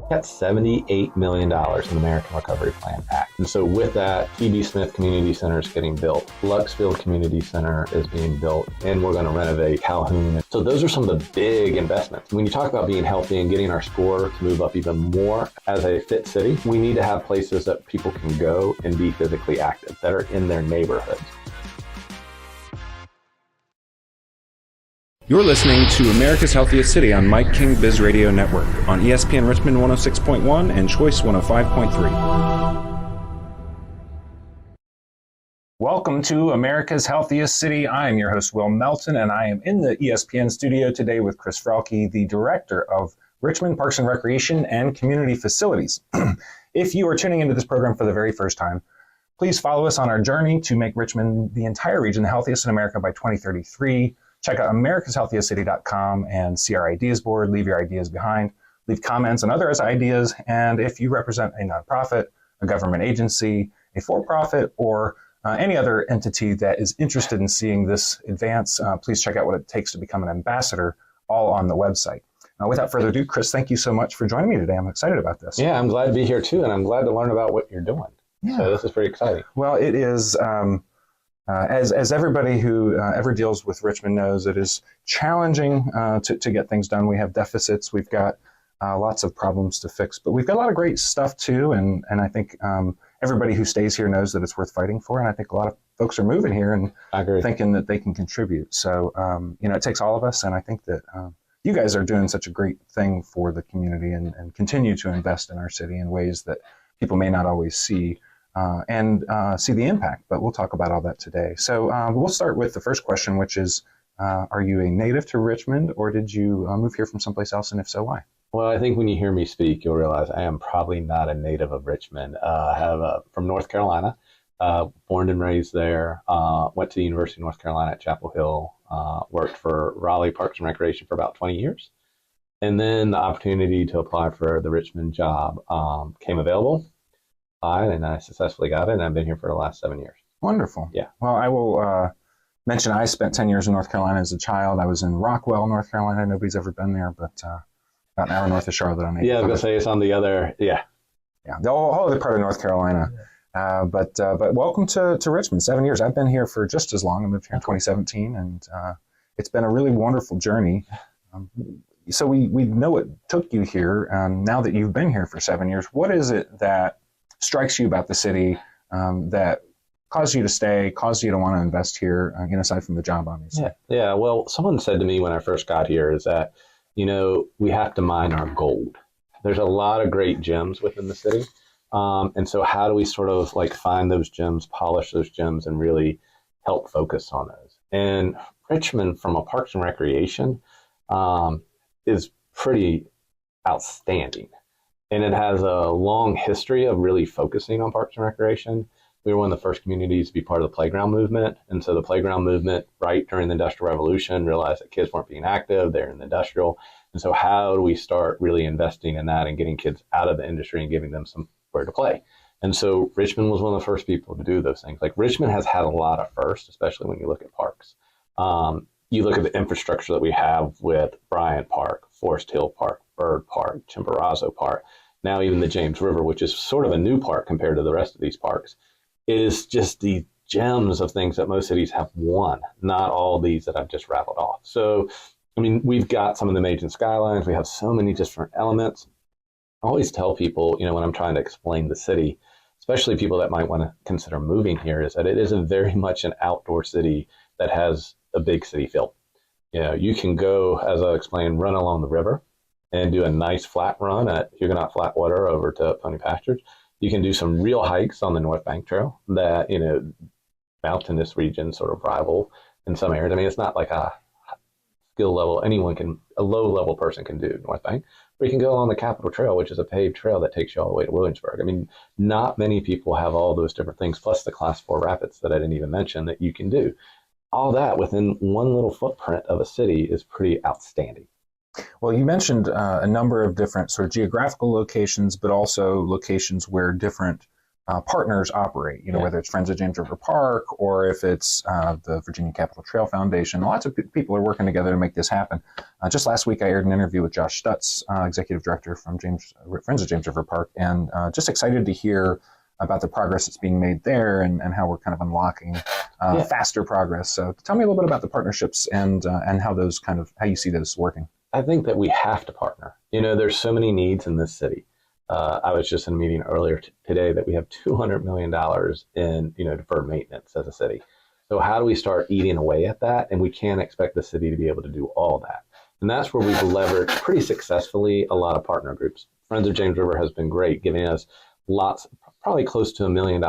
got $78 million in the American Recovery Plan Act. And so with that, T.B. Smith Community Center is getting built. Luxfield Community Center is being built, and we're going to renovate Calhoun. So those are some of the big investments. When you talk about being healthy and getting our score to move up even more as a fit city, we need to have places that people can go and be physically active that are in their neighborhoods. You're listening to America's Healthiest City on Mike King Biz Radio Network on ESPN Richmond 106.1 and Choice 105.3. Welcome to America's Healthiest City. I'm your host, Will Melton, and I am in the ESPN studio today with Chris Frelke, the Director of Richmond Parks and Recreation and Community Facilities. If you are tuning into this program for the very first time, please follow us on our journey to make Richmond, the entire region, the healthiest in America by 2033. Check out americashealthiestcity.com and see our ideas board. Leave your ideas behind. Leave comments on others' ideas. And if you represent a nonprofit, a government agency, a for-profit, or any other entity that is interested in seeing this advance, please check out what it takes to become an ambassador, all on the website. Without further ado, Chris, thank you so much for joining me today. I'm excited about this. Yeah, I'm glad to be here too, and I'm glad to learn about what you're doing. Yeah. So this is pretty exciting. Well, it is... As everybody who ever deals with Richmond knows, it is challenging to get things done. We have deficits. We've got lots of problems to fix, but we've got a lot of great stuff too. And I think everybody who stays here knows that it's worth fighting for. And I think a lot of folks are moving here and thinking that they can contribute. So, it takes all of us. And I think that you guys are doing such a great thing for the community and continue to invest in our city in ways that people may not always see. And see the impact, but we'll talk about all that today. So we'll start with the first question, which is, are you a native to Richmond, or did you move here from someplace else, and if so, why? Well, I think when you hear me speak, you'll realize I am probably not a native of Richmond. I have from North Carolina, born and raised there, went to the University of North Carolina at Chapel Hill, worked for Raleigh Parks and Recreation for about 20 years. And then the opportunity to apply for the Richmond job came available. And I successfully got it, and I've been here for the last 7 years. Wonderful. Yeah. Well, I will mention I spent 10 years in North Carolina as a child. I was in Rockwell, North Carolina. Nobody's ever been there, but about an hour north of Charlotte on 8. Yeah, I was going to say it's on the other, yeah. Yeah, the whole other part of North Carolina. But welcome to Richmond. 7 years. I've been here for just as long. I moved here in 2017, and it's been a really wonderful journey. So we know what took you here. Now that you've been here for 7 years, what is it that strikes you about the city that caused you to stay, caused you to want to invest here, aside from the job, obviously? Yeah. Well, someone said to me when I first got here is that, we have to mine our gold. There's a lot of great gems within the city. And so how do we sort of find those gems, polish those gems, and really help focus on those? And Richmond, from a Parks and Recreation, is pretty outstanding. And it has a long history of really focusing on Parks and Recreation. We were one of the first communities to be part of the playground movement. And so the playground movement, right during the Industrial Revolution, realized that kids weren't being active. They're in the industrial. And so how do we start really investing in that and getting kids out of the industry and giving them somewhere to play? And so Richmond was one of the first people to do those things. Richmond has had a lot of firsts, especially when you look at parks. You look at the infrastructure that we have with Bryant Park, Forest Hill Park, Bird Park, Chimborazo Park, now even the James River, which is sort of a new park compared to the rest of these parks. It is just the gems of things that most cities have won, not all these that I've just rattled off. So, we've got some of the major skylines. We have so many different elements. I always tell people, when I'm trying to explain the city, especially people that might want to consider moving here, is that it is very much an outdoor city that has a big city feel. You can go, as I explained, run along the river and do a nice flat run at Huguenot Flatwater over to Pony Pastures. You can do some real hikes on the North Bank Trail that, mountainous regions sort of rival in some areas. It's not like a skill level a low level person can do North Bank. Or you can go on the Capitol Trail, which is a paved trail that takes you all the way to Williamsburg. Not many people have all those different things, plus the Class 4 rapids that I didn't even mention that you can do. All that within one little footprint of a city is pretty outstanding. Well, you mentioned a number of different sort of geographical locations, but also locations where different partners operate, whether it's Friends of James River Park or if it's the Virginia Capitol Trail Foundation. Lots of people are working together to make this happen. Just last week, I aired an interview with Josh Stutz, Executive Director from Friends of James River Park, and just excited to hear about the progress that's being made there and how we're kind of unlocking faster progress. So tell me a little bit about the partnerships and how you see those working. I think that we have to partner. There's so many needs in this city. I was just in a meeting earlier today that we have $200 million in, deferred maintenance as a city. So how do we start eating away at that? And we can't expect the city to be able to do all that. And that's where we've leveraged pretty successfully a lot of partner groups. Friends of James River has been great, giving us lots, probably close to $1 million,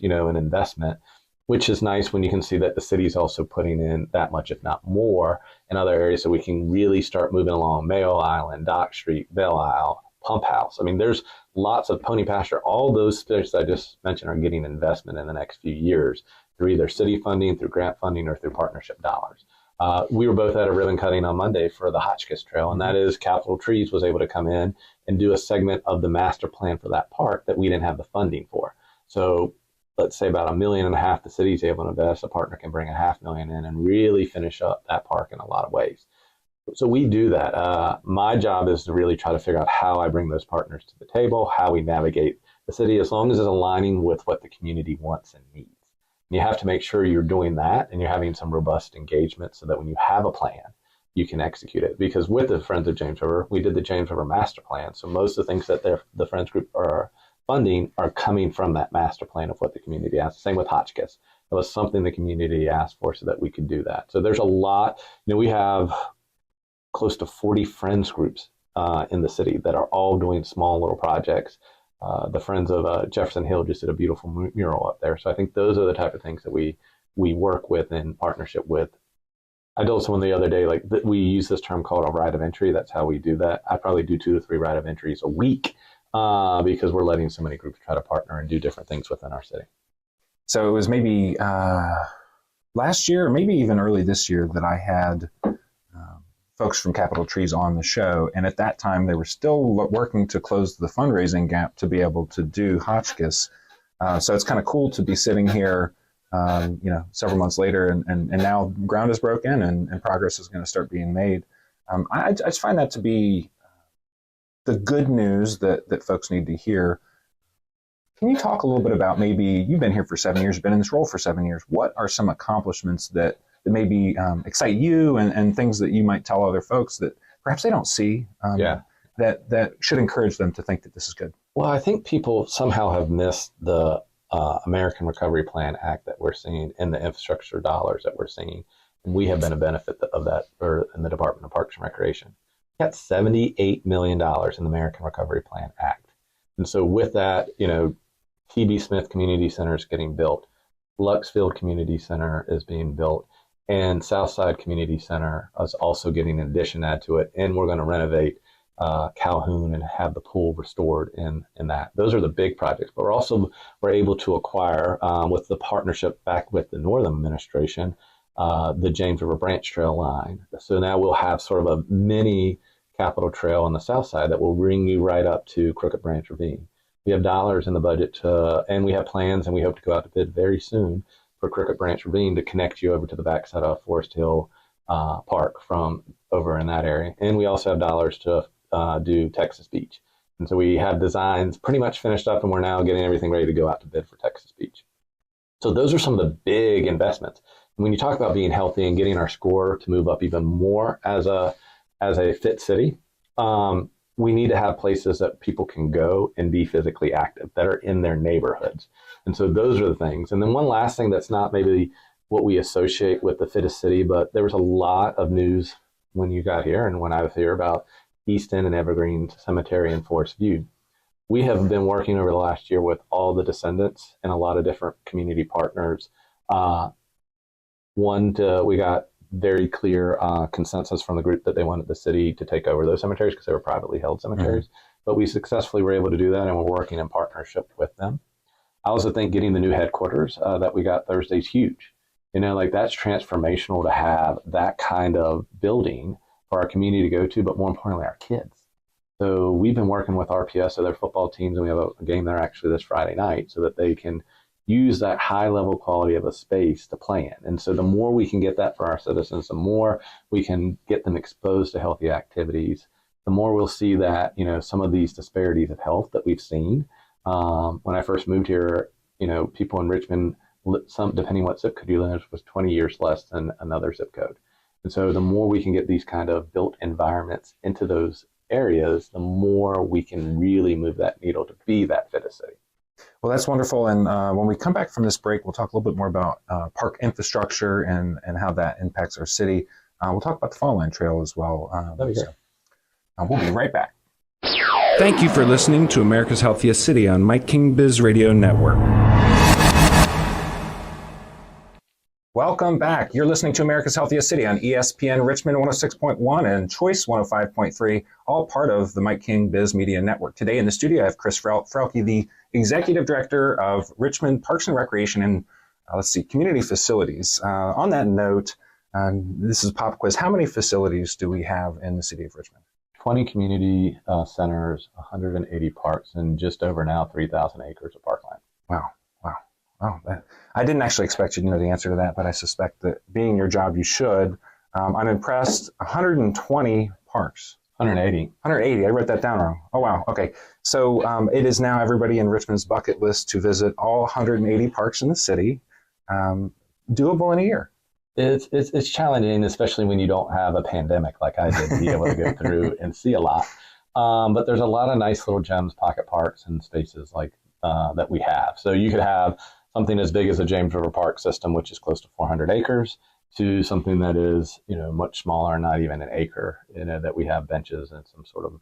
in investment, which is nice when you can see that the city's also putting in that much, if not more, in other areas so we can really start moving along Mayo Island, Dock Street, Belle Isle, Pump House. I mean, there's lots of pony pasture. All those things I just mentioned are getting investment in the next few years through either city funding, through grant funding, or through partnership dollars. We were both at a ribbon cutting on Monday for the Hotchkiss Trail, and that is Capitol Trees was able to come in and do a segment of the master plan for that park that we didn't have the funding for. So let's say about $1.5 million the city's able to invest, a partner can bring $500,000 in and really finish up that park in a lot of ways. So we do that. My job is to really try to figure out how I bring those partners to the table, how we navigate the city, as long as it's aligning with what the community wants and needs. And you have to make sure you're doing that and you're having some robust engagement so that when you have a plan, you can execute it. Because with the Friends of James River, we did the James River Master Plan. So most of the things that the Friends Group are funding are coming from that master plan of what the community asked. Same with Hotchkiss. It was something the community asked for so that we could do that. So there's a lot. We have close to 40 friends groups in the city that are all doing small little projects. The Friends of Jefferson Hill just did a beautiful mural up there. So I think those are the type of things that we work with in partnership with. I told someone the other day, we use this term called a right of entry. That's how we do that. I probably do 2 to 3 right of entries a week because we're letting so many groups try to partner and do different things within our city. So it was maybe last year, or maybe even early this year, that I had folks from Capitol Trees on the show. And at that time, they were still working to close the fundraising gap to be able to do Hotchkiss. So it's kind of cool to be sitting here, several months later, and now ground is broken and progress is going to start being made. I just find that to be the good news that folks need to hear. Can you talk a little bit about, maybe you've been here for 7 years, you've been in this role for 7 years. What are some accomplishments that maybe excite you and things that you might tell other folks that perhaps they don't see that should encourage them to think that this is good? Well, I think people somehow have missed the American Recovery Plan Act that we're seeing and the infrastructure dollars that we're seeing. And we have been a benefit of that in the Department of Parks and Recreation. We got $78 million in the American Recovery Plan Act. And so with that, T.B. Smith Community Center is getting built. Luxfield Community Center is being built. And Southside Community Center is also getting an addition add to it. And we're going to renovate Calhoun and have the pool restored in that. Those are the big projects. But we're able to acquire, with the partnership back with the Northern Administration, the James River Branch Trail line. So now we'll have sort of a mini Capitol Trail on the south side that will bring you right up to Crooked Branch Ravine. We have dollars in the budget and we have plans, and we hope to go out to bid very soon for Crooked Branch Ravine to connect you over to the backside of Forest Hill Park from over in that area. And we also have dollars to do Texas Beach. And so we have designs pretty much finished up, and we're now getting everything ready to go out to bid for Texas Beach. So those are some of the big investments. And when you talk about being healthy and getting our score to move up even more as a fit city, we need to have places that people can go and be physically active that are in their neighborhoods. And so those are the things. And then one last thing that's not maybe what we associate with the fittest city, but there was a lot of news when you got here and when I was here about East End and Evergreen Cemetery and Forest View. We have been working over the last year with all the descendants and a lot of different community partners. We got very clear consensus from the group that they wanted the city to take over those cemeteries because they were privately held cemeteries. Mm-hmm. But we successfully were able to do that, and we're working in partnership with them. I also think getting the new headquarters that we got Thursday is huge. That's transformational to have that kind of building for our community to go to, but more importantly, our kids. So we've been working with RPS, so their football teams, and we have a game there actually this Friday night, so that they can use that high level quality of a space to play in. And so the more we can get that for our citizens, the more we can get them exposed to healthy activities, the more we'll see that, some of these disparities of health that we've seen. When I first moved here, people in Richmond, some depending what zip code you live, was 20 years less than another zip code. And so the more we can get these kind of built environments into those areas, the more we can really move that needle to be that fittest city. Well, that's wonderful. And when we come back from this break, we'll talk a little bit more about park infrastructure and how that impacts our city. We'll talk about the Fall Line Trail as well. We'll be right back. Thank you for listening to America's Healthiest City on Mike King Biz Radio Network. Welcome back. You're listening to America's Healthiest City on ESPN Richmond 106.1 and Choice 105.3, all part of the Mike King Biz Media Network. Today in the studio, I have Chris Frelke, the Executive Director of Richmond Parks and Recreation and, Community Facilities. On that note, this is a pop quiz. How many facilities do we have in the city of Richmond? 20 community centers, 180 parks, and just over now 3,000 acres of parkland. Wow. I didn't actually expect you to know the answer to that, but I suspect that being your job, you should. I'm impressed. 120 parks. 180. 180. I wrote that down wrong. Oh, wow. Okay. So it is now everybody in Richmond's bucket list to visit all 180 parks in the city. Doable in a year. It's challenging, especially when you don't have a pandemic like I did, to be able to go through and see a lot. But there's a lot of nice little gems, pocket parks, and spaces like that we have. So you could have something as big as the James River Park system, which is close to 400 acres, to something that is, much smaller, not even an acre, that we have benches and some sort of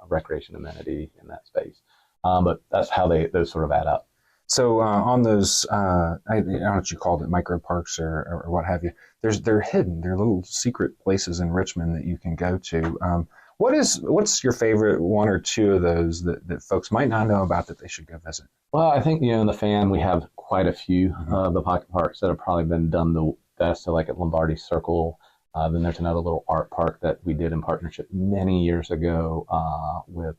recreation amenity in that space. But that's how those sort of add up. So on those, I don't know what you called it, micro parks or what have you, they're hidden. They're little secret places in Richmond that you can go to. What's your favorite one or two of those that folks might not know about that they should go visit? Well, I think, in the fan, we have quite a few of the pocket parks that have probably been done the best. So like at Lombardi Circle, then there's another little art park that we did in partnership many years ago with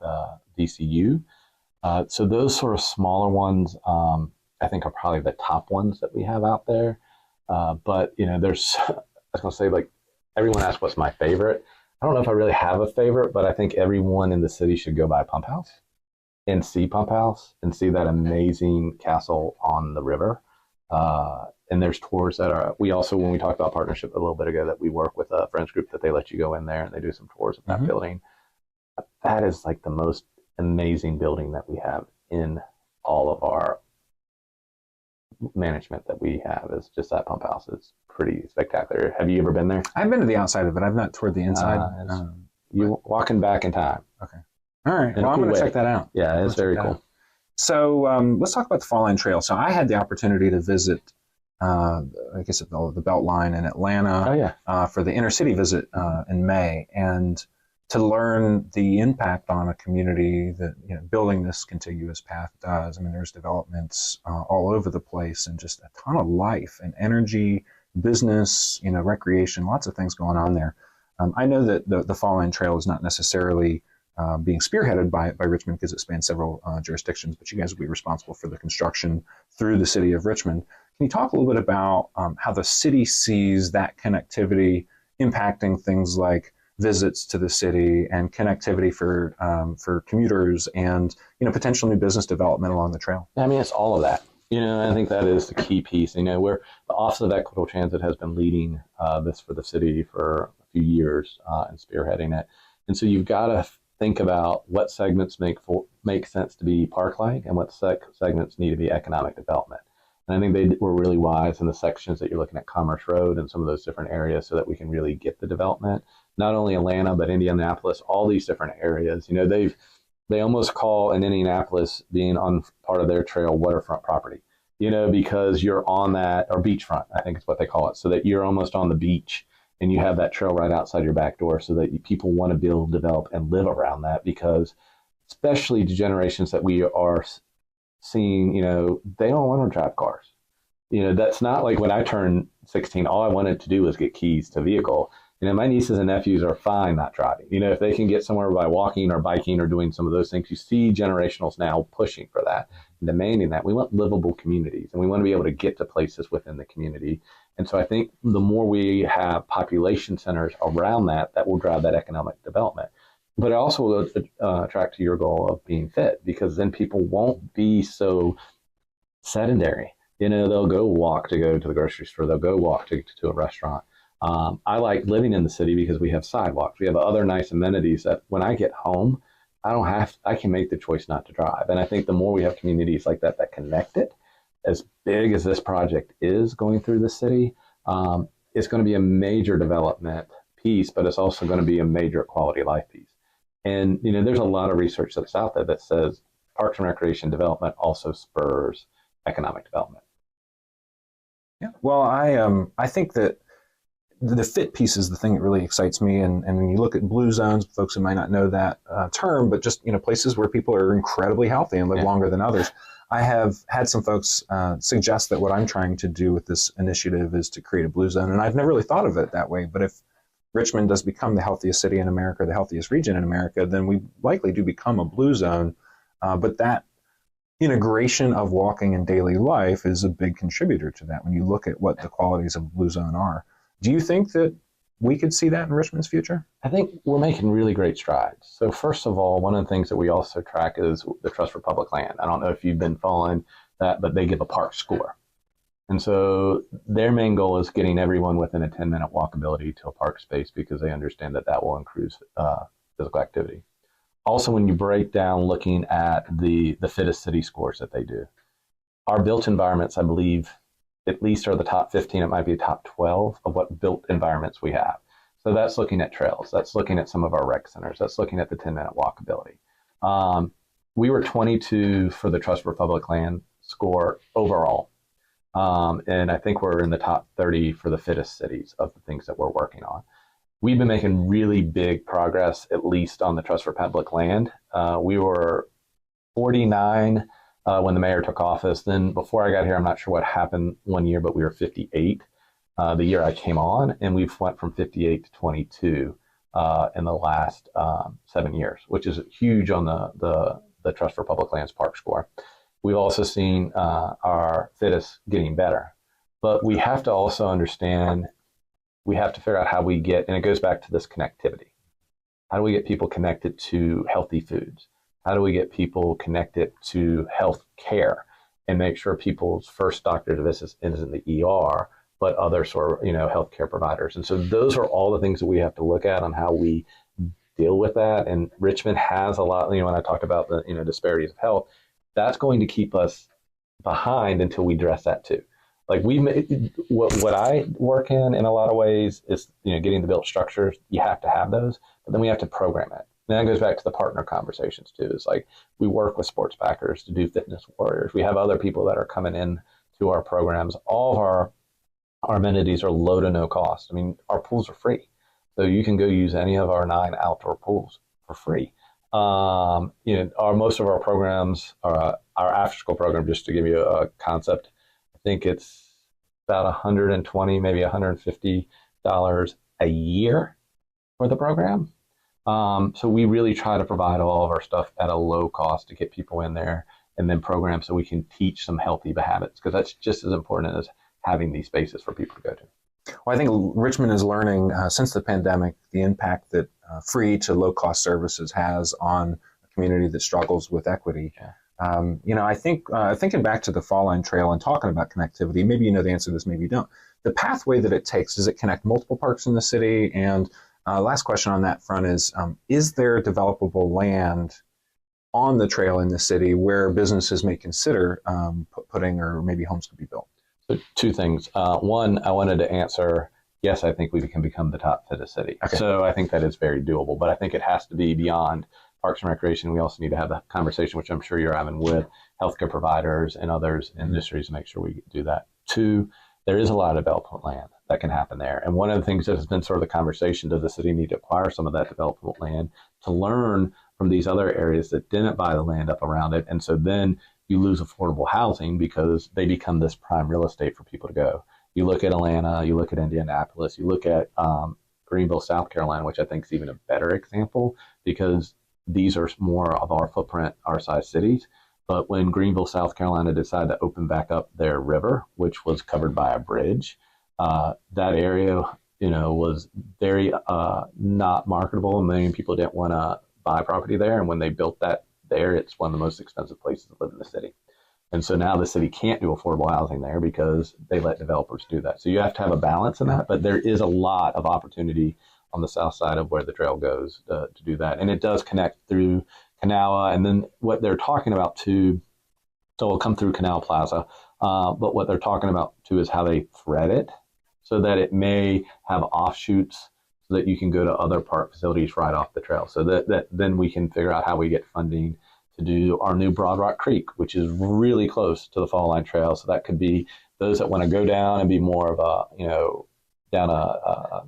DCU. So those sort of smaller ones, I think are probably the top ones that we have out there. But, there's, I was going to say, like, everyone asks what's my favorite. I don't know if I really have a favorite, but I think everyone in the city should go by Pump House and see Pump House and see that amazing castle on the river. And there's tours that we also, when we talked about partnership a little bit ago, that we work with a friends group that they let you go in there and they do some tours of that building. That is like the most amazing building that we have in all of our management that we have, is just that Pump House. It's pretty spectacular. Have you ever been there? I've been to the outside of it. I've not toured the inside. You're walking back in time. Okay. All right. Well, I'm going to check that out. Yeah, it's very cool. So let's talk about the Fall Line Trail. So I had the opportunity to visit, I guess, the Belt Line in Atlanta for the inner city visit in May, and to learn the impact on a community that building this contiguous path does. I mean, there's developments all over the place, and just a ton of life and energy, business, recreation, lots of things going on there. I know that the Fall Line Trail is not necessarily being spearheaded by Richmond because it spans several jurisdictions, but you guys will be responsible for the construction through the city of Richmond. Can you talk a little bit about how the city sees that connectivity impacting things like visits to the city and connectivity for commuters and potential new business development along the trail? I mean, it's all of that. I think that is the key piece. Where the Office of Equitable Transit has been leading this for the city for a few years and spearheading it. And so you've got to think about what segments make sense to be park-like and what segments need to be economic development. And I think they were really wise in the sections that you're looking at Commerce Road and some of those different areas so that we can really get the development. Not only Atlanta, but Indianapolis, all these different areas. They almost call in Indianapolis being on part of their trail waterfront property, because you're on that, or beachfront, I think is what they call it, so that you're almost on the beach and you have that trail right outside your back door so that people want to build, develop, and live around that, because especially the generations that we are seeing, they don't want to drive cars. That's not like when I turned 16, all I wanted to do was get keys to vehicle. My nieces and nephews are fine not driving. If they can get somewhere by walking or biking or doing some of those things, you see generationals now pushing for that and demanding that. We want livable communities, and we want to be able to get to places within the community. And so I think the more we have population centers around that, that will drive that economic development. But it also will attract to your goal of being fit, because then people won't be so sedentary. They'll go walk to go to the grocery store. They'll go walk to a restaurant. I like living in the city because we have sidewalks. We have other nice amenities that when I get home, I can make the choice not to drive. And I think the more we have communities like that that connect it, as big as this project is going through the city, it's going to be a major development piece, but it's also going to be a major quality of life piece. And, there's a lot of research that's out there that says parks and recreation development also spurs economic development. Yeah. Well, I think that the fit piece is the thing that really excites me. And when you look at blue zones, folks who might not know that term, but just, places where people are incredibly healthy and live longer than others. I have had some folks suggest that what I'm trying to do with this initiative is to create a blue zone. And I've never really thought of it that way. But if Richmond does become the healthiest city in America, the healthiest region in America, then we likely do become a blue zone. But that integration of walking in daily life is a big contributor to that when you look at what the qualities of a blue zone are. Do you think that we could see that in Richmond's future? I think we're making really great strides. So first of all, one of the things that we also track is the Trust for Public Land. I don't know if you've been following that, but they give a park score. And so their main goal is getting everyone within a 10-minute walkability to a park space, because they understand that that will increase physical activity. Also, when you break down looking at the fittest city scores that they do, our built environments, I believe, at least are the top 15, it might be the top 12 of what built environments we have. So that's looking at trails, that's looking at some of our rec centers, that's looking at the 10-minute walkability. We were 22 for the Trust for Public Land score overall. And I think we're in the top 30 for the fittest cities of the things that we're working on. We've been making really big progress, at least on the Trust for Public Land. We were 49 when the mayor took office. Then before I got here, I'm not sure what happened one year, but we were 58 the year I came on, and we've went from 58 to 22 in the last 7 years, which is huge on the Trust for Public Lands park score. We've also seen our fittest getting better, but we have to also understand, we have to figure out how we get, and it goes back to this connectivity. How do we get people connected to healthy foods? How do we get people connected to health care and make sure people's first doctor visit isn't the ER, but other sort of, healthcare providers? And so those are all the things that we have to look at on how we deal with that. And Richmond has a lot, when I talked about the, disparities of health, that's going to keep us behind until we address that too. Like what I work in a lot of ways is, getting the built structures. You have to have those, but then we have to program it. And that goes back to the partner conversations too. It's like we work with sports backers to do fitness warriors. We have other people that are coming in to our programs. All of our amenities are low to no cost. I mean, our pools are free. So you can go use any of our 9 outdoor pools for free. Most of our programs, our after school program, just to give you a concept, I think it's about $120, maybe $150 a year for the program. So we really try to provide all of our stuff at a low cost to get people in there, and then program so we can teach some healthy habits, because that's just as important as having these spaces for people to go to. Well, I think Richmond is learning since the pandemic the impact that free to low cost services has on a community that struggles with equity. Yeah. I think thinking back to the Fall Line Trail and talking about connectivity, maybe you know the answer to this, maybe you don't. The pathway that it takes, does it connect multiple parks in the city? And last question on that front is there developable land on the trail in the city where businesses may consider putting, or maybe homes could be built? So 2 things. One, I wanted to answer, yes, I think we can become the top fittest city. Okay. So I think that is very doable, but I think it has to be beyond parks and recreation. We also need to have the conversation, which I'm sure you're having with healthcare providers and others industries, to make sure we do that. 2, there is a lot of development land that can happen there. And one of the things that has been sort of the conversation, does the city need to acquire some of that development land to learn from these other areas that didn't buy the land up around it? And so then you lose affordable housing because they become this prime real estate for people to go. You look at Atlanta, you look at Indianapolis, you look at Greenville, South Carolina, which I think is even a better example because these are more of our footprint, our size cities. But when Greenville, South Carolina decided to open back up their river, which was covered by a bridge, that area, was very not marketable. A million people didn't want to buy property there. And when they built that there, it's one of the most expensive places to live in the city. And so now the city can't do affordable housing there because they let developers do that. So you have to have a balance in that, but there is a lot of opportunity on the south side of where the trail goes to do that. And it does connect through Kanawha. And then what they're talking about too, so it'll come through Canal Plaza, but what they're talking about too is how they thread it so that it may have offshoots so that you can go to other park facilities right off the trail. So that then we can figure out how we get funding to do our new Broad Rock Creek, which is really close to the Fall Line Trail. So that could be those that want to go down and be more of down a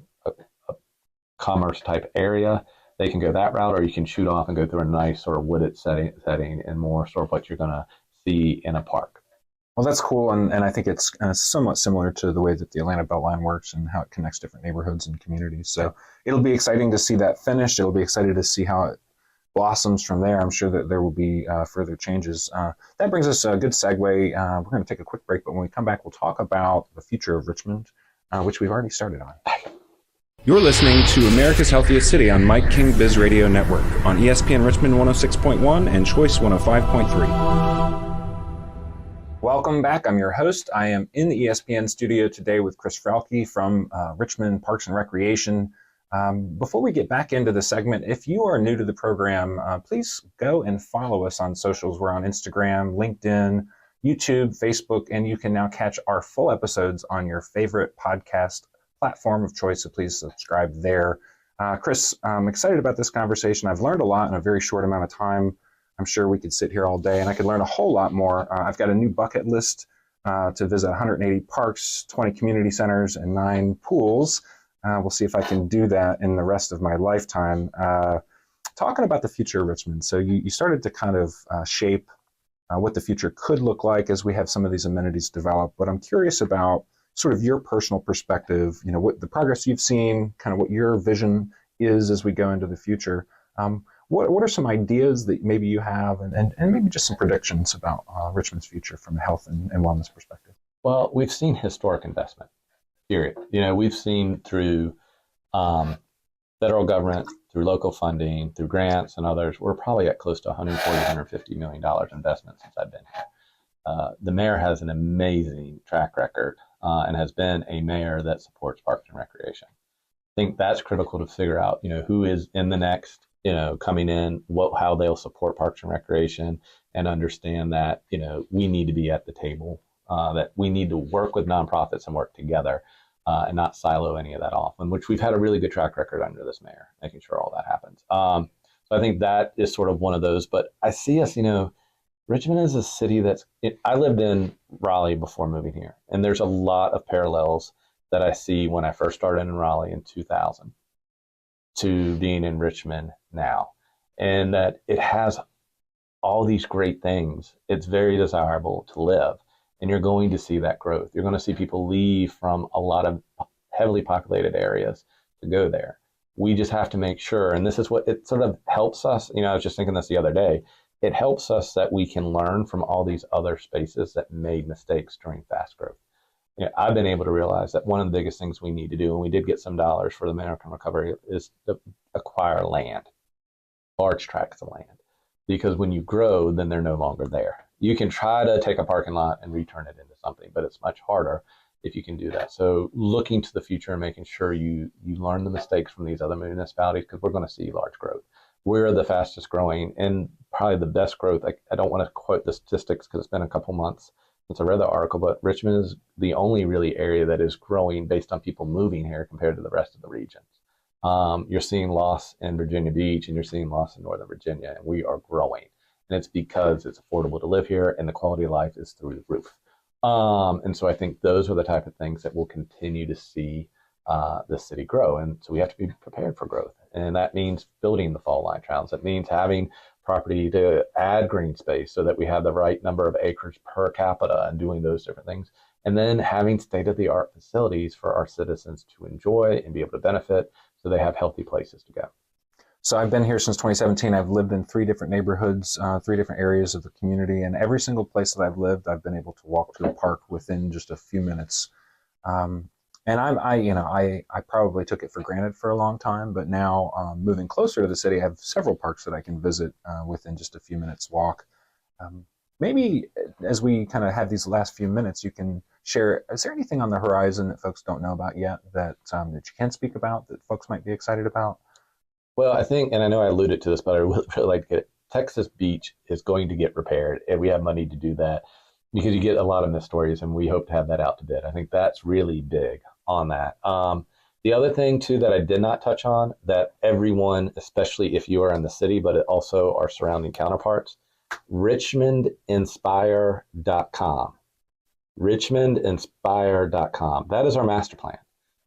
commerce type area. They can go that route, or you can shoot off and go through a nice sort of wooded setting and more sort of what you're going to see in a park. Well, that's cool, and I think it's somewhat similar to the way that the Atlanta Beltline works and how it connects different neighborhoods and communities. So it'll be exciting to see that finished. It'll be exciting to see how it blossoms from there. I'm sure that there will be further changes. That brings us a good segue. We're going to take a quick break, but when we come back, we'll talk about the future of Richmond, which we've already started on. You're listening to America's Healthiest City on Mike King Biz Radio Network on ESPN Richmond 106.1 and Choice 105.3. Welcome back. I'm your host. I am in the ESPN studio today with Chris Frelke from Richmond Parks and Recreation. Before we get back into the segment, if you are new to the program, please go and follow us on socials. We're on Instagram, LinkedIn, YouTube, Facebook, and you can now catch our full episodes on your favorite podcast platform of choice, so please subscribe there. Chris, I'm excited about this conversation. I've learned a lot in a very short amount of time. I'm sure we could sit here all day and I could learn a whole lot more. I've got a new bucket list to visit 180 parks, 20 community centers, and 9 pools. We'll see if I can do that in the rest of my lifetime. Talking about the future of Richmond. So you started to kind of shape what the future could look like as we have some of these amenities develop. But I'm curious about sort of your personal perspective, what the progress you've seen, kind of what your vision is as we go into the future. What are some ideas that maybe you have and maybe just some predictions about Richmond's future from a health and wellness perspective? Well, we've seen historic investment, period. We've seen through federal government, through local funding, through grants and others, we're probably at close to $140, $150 million investment since I've been here. The mayor has an amazing track record and has been a mayor that supports Parks and Recreation. I think that's critical to figure out, who is in the next, coming in, how they'll support Parks and Recreation, and understand that, we need to be at the table, that we need to work with nonprofits and work together and not silo any of that off, in which we've had a really good track record under this mayor, making sure all that happens. So I think that is sort of one of those, but I see us, Richmond is a city I lived in Raleigh before moving here, and there's a lot of parallels that I see when I first started in Raleigh in 2000 to being in Richmond now, and that it has all these great things. It's very desirable to live, and you're going to see that growth. You're going to see people leave from a lot of heavily populated areas to go there. We just have to make sure, and this is what it sort of helps us. I was just thinking this the other day. It helps us that we can learn from all these other spaces that made mistakes during fast growth. I've been able to realize that one of the biggest things we need to do, and we did get some dollars for the American Recovery, is to acquire land, large tracts of land. Because when you grow, then they're no longer there. You can try to take a parking lot and return it into something, but it's much harder if you can do that. So looking to the future and making sure you learn the mistakes from these other municipalities, because we're going to see large growth. We're the fastest growing and probably the best growth. I don't want to quote the statistics because it's been a couple months since I read the article, but Richmond is the only really area that is growing based on people moving here compared to the rest of the regions. You're seeing loss in Virginia Beach and you're seeing loss in Northern Virginia, and we are growing. And it's because it's affordable to live here and the quality of life is through the roof. And so I think those are the type of things that we'll continue to see the city grow. And so we have to be prepared for growth. And that means building the fall line trails. It means having property to add green space so that we have the right number of acres per capita and doing those different things. And then having state-of-the-art facilities for our citizens to enjoy and be able to benefit so they have healthy places to go. So I've been here since 2017. I've lived in 3 different neighborhoods, 3 different areas of the community, and every single place that I've lived, I've been able to walk to a park within just a few minutes. And I probably took it for granted for a long time, but now moving closer to the city, I have several parks that I can visit within just a few minutes walk. Um, Maybe as we kind of have these last few minutes, you can share, is there anything on the horizon that folks don't know about yet that you can speak about that folks might be excited about? Well, I think, and I know I alluded to this, but I would really like to get it. Texas Beach is going to get repaired, and we have money to do that because you get a lot of missed stories, and we hope to have that out to bid. I think that's really big on that. The other thing, too, that I did not touch on that everyone, especially if you are in the city, but also our surrounding counterparts, richmondinspire.com. richmondinspire.com. That is our master plan.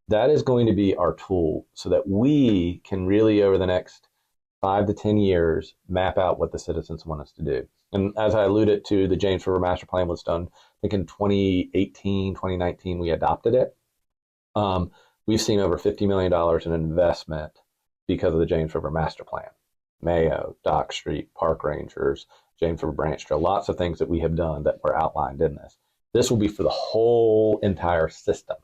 That is going to be our tool so that we can really, over the next 5 to 10 years, map out what the citizens want us to do. And as I alluded to, the James River Master Plan was done, I think in 2018, 2019, we adopted it. We've seen over $50 million in investment because of the James River Master Plan. Mayo, Dock Street, Park Rangers, James River Branch Trail, lots of things that we have done that were outlined in this. This will be for the whole entire system.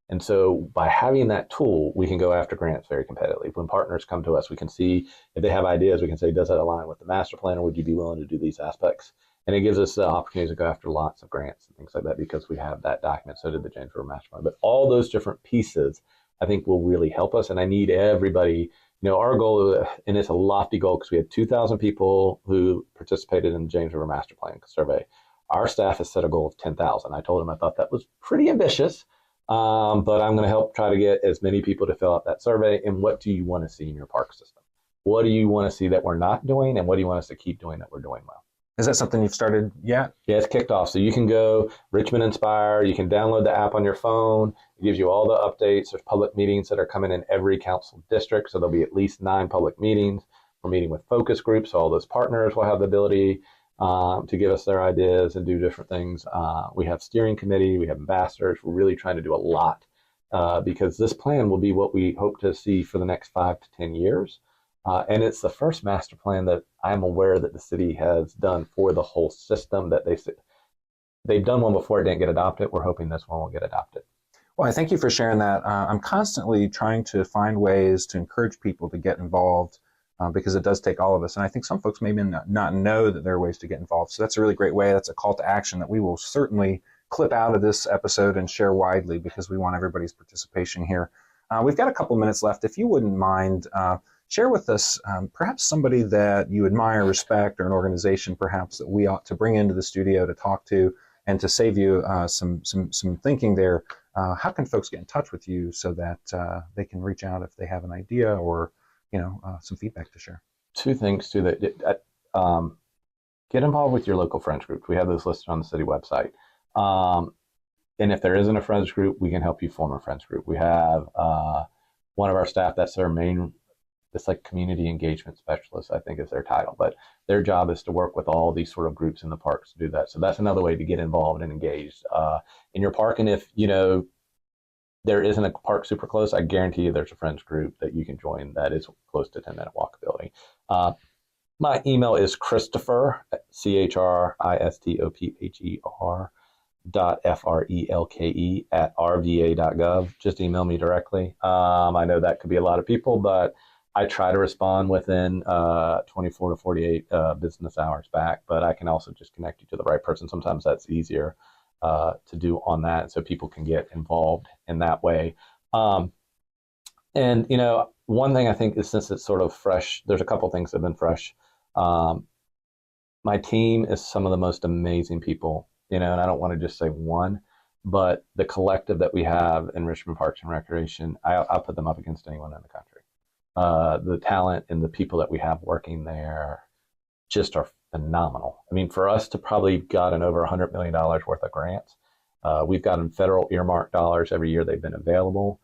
And so by having that tool, we can go after grants very competitively. When partners come to us, we can see if they have ideas, we can say, does that align with the master plan, or would you be willing to do these aspects? And it gives us the opportunity to go after lots of grants and things like that because we have that document. So did the James River Master Plan. But all those different pieces, I think, will really help us. And I need everybody, our goal, and it's a lofty goal because we had 2,000 people who participated in the James River Master Plan survey. Our staff has set a goal of 10,000. I told them I thought that was pretty ambitious. But I'm going to help try to get as many people to fill out that survey. And what do you want to see in your park system? What do you want to see that we're not doing? And what do you want us to keep doing that we're doing well? Is that something you've started yet? Yeah, it's kicked off. So you can go Richmond Inspire. You can download the app on your phone. It gives you all the updates. There's public meetings that are coming in every council district. So there'll be at least 9 public meetings. We're meeting with focus groups. So all those partners will have the ability to give us their ideas and do different things. We have steering committee, we have ambassadors. We're really trying to do a lot because this plan will be what we hope to see for the next 5 to 10 years. And it's the first master plan that I'm aware that the city has done for the whole system that they've done one before, it didn't get adopted. We're hoping this one will get adopted. Well, I thank you for sharing that. I'm constantly trying to find ways to encourage people to get involved because it does take all of us. And I think some folks maybe not know that there are ways to get involved. So that's a really great way. That's a call to action that we will certainly clip out of this episode and share widely because we want everybody's participation here. We've got a couple minutes left. If you wouldn't mind, share with us perhaps somebody that you admire, respect, or an organization perhaps that we ought to bring into the studio to talk to and to save you some thinking there. How can folks get in touch with you so that they can reach out if they have an idea or some feedback to share? 2 things too that get involved with your local friends group. We have those listed on the city website. And if there isn't a friends group, we can help you form a friends group. We have one of our staff, that's their main, it's like community engagement specialist, I think is their title, but their job is to work with all these sort of groups in the parks to do that. So that's another way to get involved and engaged in your park. And if, there isn't a park super close, I guarantee you there's a friends group that you can join that is close to 10-minute walkability. My email is Christopher, CHRISTOPHER .FRELKE @rva.gov. Just email me directly. I know that could be a lot of people, but I try to respond within 24 to 48 business hours back, but I can also just connect you to the right person. Sometimes that's easier to do on that, so people can get involved in that way. And one thing I think is, since it's sort of fresh, there's a couple things that have been fresh. My team is some of the most amazing people, and I don't want to just say one, but the collective that we have in Richmond Parks and Recreation, I'll put them up against anyone in the country. The talent and the people that we have working there just are phenomenal. I mean, for us to probably gotten over $100 million worth of grants, we've gotten federal earmark dollars every year they've been available.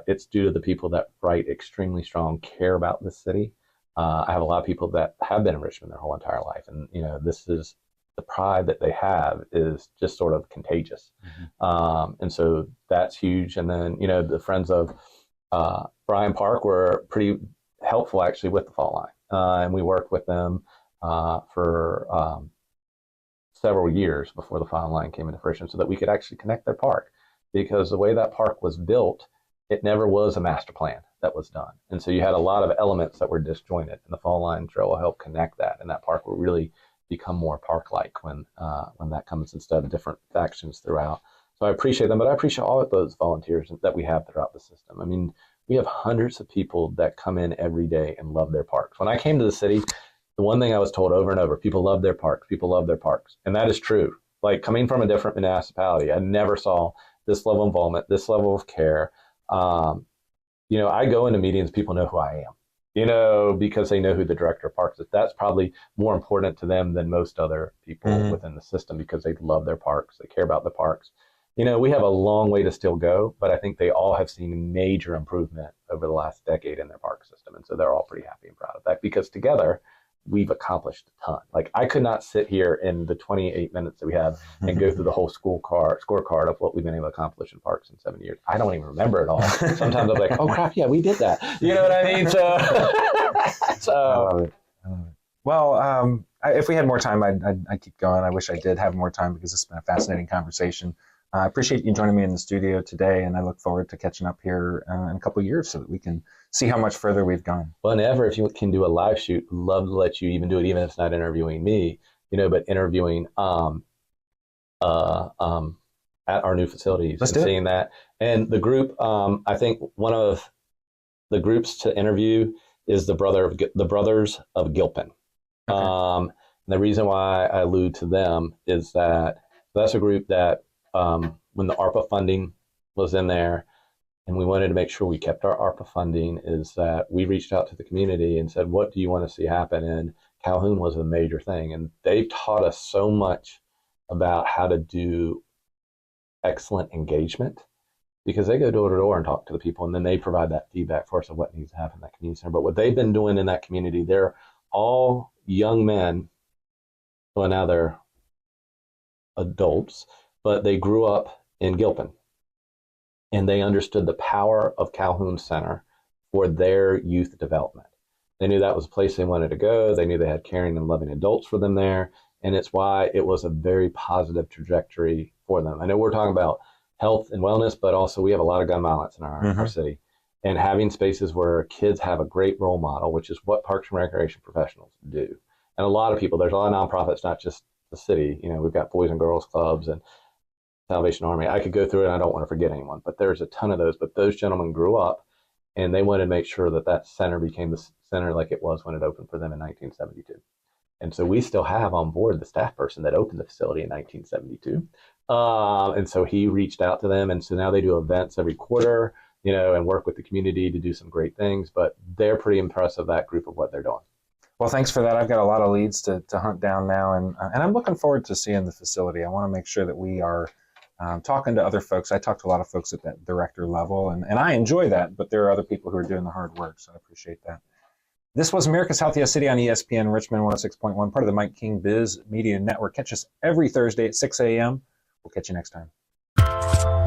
It's due to the people that write extremely strong, care about this city. I have a lot of people that have been in Richmond their whole entire life, and this is the pride that they have is just sort of contagious. And so that's huge. And then the friends of Bryan Park were pretty helpful actually with the fall line. And we worked with them for several years before the final line came into fruition so that we could actually connect their park. Because the way that park was built, it never was a master plan that was done. And so you had a lot of elements that were disjointed, and the fall line trail will help connect that, and that park will really become more park-like when that comes instead of different factions throughout. So I appreciate them, but I appreciate all of those volunteers that we have throughout the system. I mean, we have hundreds of people that come in every day and love their parks. When I came to the city, the one thing I was told over and over, people love their parks, people love their parks. And that is true. Like coming from a different municipality, I never saw this level of involvement, this level of care. I go into meetings, people know who I am, because they know who the director of parks is. That's probably more important to them than most other people within the system because they love their parks, they care about the parks. We have a long way to still go, but I think they all have seen major improvement over the last decade in their park system. And so they're all pretty happy and proud of that because together we've accomplished a ton. Like I could not sit here in the 28 minutes that we have and go through the whole scorecard of what we've been able to accomplish in parks in 7 years. I don't even remember it all. Sometimes I'm like, oh crap, yeah, we did that. You know what I mean? So I love it. Well, if we had more time, I'd keep going. I wish I did have more time because it's been a fascinating conversation. I appreciate you joining me in the studio today, and I look forward to catching up here in a couple of years so that we can see how much further we've gone. Well, and ever, if you can do a live shoot, love to let you even do it, even if it's not interviewing me, but interviewing at our new facilities and seeing that. And the group, I think one of the groups to interview is the Brothers of Gilpin. Okay. And the reason why I allude to them is that that's a group that when the ARPA funding was in there, and we wanted to make sure we kept our ARPA funding, is that we reached out to the community and said, what do you want to see happen? And Calhoun was a major thing. And they've taught us so much about how to do excellent engagement because they go door to door and talk to the people, and then they provide that feedback for us of what needs to happen in that community center. But what they've been doing in that community, they're all young men, well, now they're adults, but they grew up in Gilpin. And they understood the power of Calhoun Center for their youth development. They knew that was a place they wanted to go. They knew they had caring and loving adults for them there. And it's why it was a very positive trajectory for them. I know we're talking about health and wellness, but also we have a lot of gun violence in our city. And having spaces where kids have a great role model, which is what parks and recreation professionals do. And a lot of people, there's a lot of nonprofits, not just the city. We've got Boys and Girls Clubs and Salvation Army. I could go through it and I don't want to forget anyone, but there's a ton of those. But those gentlemen grew up and they wanted to make sure that that center became the center like it was when it opened for them in 1972. And so we still have on board the staff person that opened the facility in 1972. And so he reached out to them. And so now they do events every quarter, and work with the community to do some great things. But they're pretty impressed with that group of what they're doing. Well, thanks for that. I've got a lot of leads to hunt down now. And I'm looking forward to seeing the facility. I want to make sure that we are talking to other folks. I talk to a lot of folks at that director level, and I enjoy that, but there are other people who are doing the hard work, so I appreciate that. This was America's Healthiest City on ESPN Richmond 106.1, part of the Mike King Biz Media Network. Catch us every Thursday at 6 a.m. We'll catch you next time.